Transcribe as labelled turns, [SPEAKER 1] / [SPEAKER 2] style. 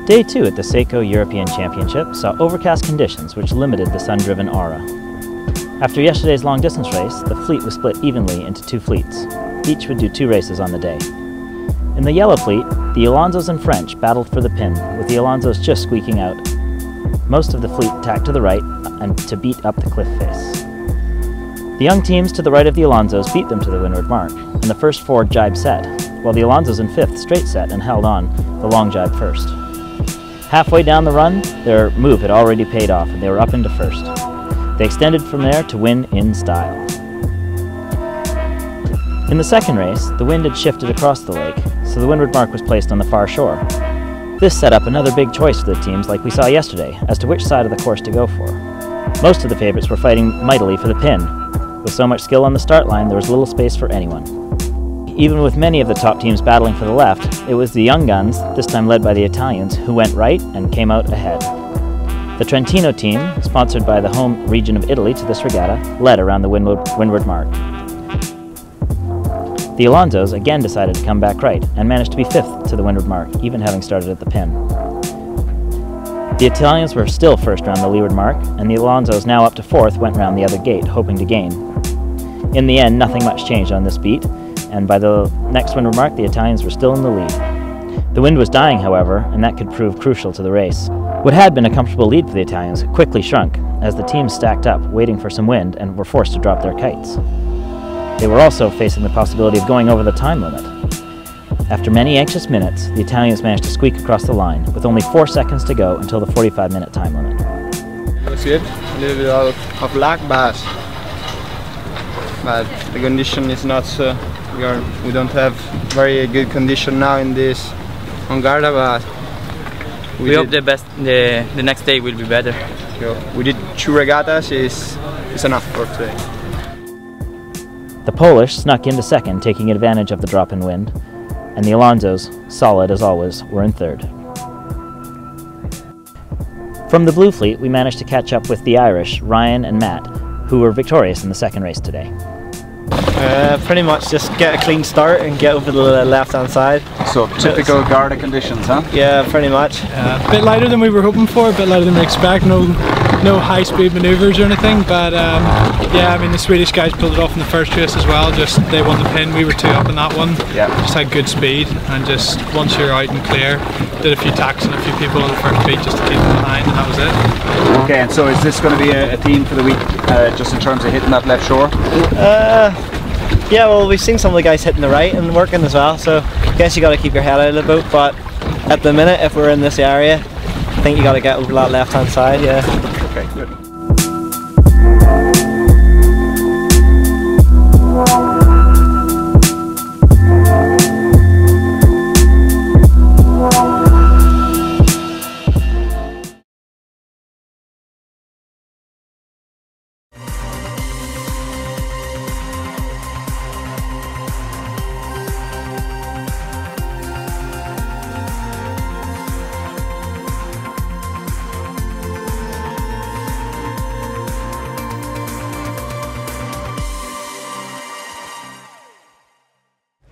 [SPEAKER 1] Day 2 at the Seiko European Championship saw overcast conditions which limited the sun-driven aura. After yesterday's long-distance race, the fleet was split evenly into 2 fleets. Each would do 2 races on the day. In the yellow fleet, the Alonsos and French battled for the pin, with the Alonsos just squeaking out. Most of the fleet tacked to the right and to beat up the cliff face. The young teams to the right of the Alonsos beat them to the windward mark, and the first 4 jibe set, while the Alonsos in 5th straight set and held on the long jibe first. Halfway down the run, their move had already paid off and they were up into 1st. They extended from there to win in style. In the second race, the wind had shifted across the lake, so the windward mark was placed on the far shore. This set up another big choice for the teams like we saw yesterday as to which side of the course to go for. Most of the favorites were fighting mightily for the pin. With so much skill on the start line, there was little space for anyone. Even with many of the top teams battling for the left, it was the young guns, this time led by the Italians, who went right and came out ahead. The Trentino team, sponsored by the home region of Italy to this regatta, led around the windward mark. The Alonsos again decided to come back right and managed to be 5th to the windward mark, even having started at the pin. The Italians were still first round the leeward mark, and the Alonsos, now up to 4th, went round the other gate, hoping to gain. In the end, nothing much changed on this beat, and by the next windward mark, the Italians were still in the lead. The wind was dying, however, and that could prove crucial to the race. What had been a comfortable lead for the Italians quickly shrunk as the teams stacked up, waiting for some wind, and were forced to drop their kites. They were also facing the possibility of going over the time limit. After many anxious minutes, the Italians managed to squeak across the line, with only 4 seconds to go until the 45-minute time limit.
[SPEAKER 2] It was good. A little bit of luck, but the condition is not so. We don't have very good condition now in this on Garda, but
[SPEAKER 3] we hope the next day will be better.
[SPEAKER 2] So we did 2 regattas, is enough for today.
[SPEAKER 1] The Polish snuck into 2nd, taking advantage of the drop in wind, and the Alonsos, solid as always, were in 3rd. From the Blue Fleet, we managed to catch up with the Irish, Ryan and Matt, who were victorious in the 2nd race today.
[SPEAKER 4] Pretty much just get a clean start and get over the left-hand side.
[SPEAKER 5] So typical Garda conditions, huh?
[SPEAKER 4] Yeah, pretty much.
[SPEAKER 6] A bit lighter than we were hoping for, a bit lighter than we expect. No high-speed manoeuvres or anything, but yeah, I mean the Swedish guys pulled it off in the first race as well. Just they won the pin, we were 2 up in that one.
[SPEAKER 5] Yeah.
[SPEAKER 6] Just had good speed, and just once you're out and clear, did a few tacks and a few people on the first beat just to keep them behind, and that was it.
[SPEAKER 5] Okay, and so is this going to be a theme for the week, just in terms of hitting that left shore?
[SPEAKER 4] Yeah, well, we've seen some of the guys hitting the right and working as well, so I guess you got to keep your head out of the boat. But at the minute, if we're in this area, I think you got to get over that left-hand side. Yeah.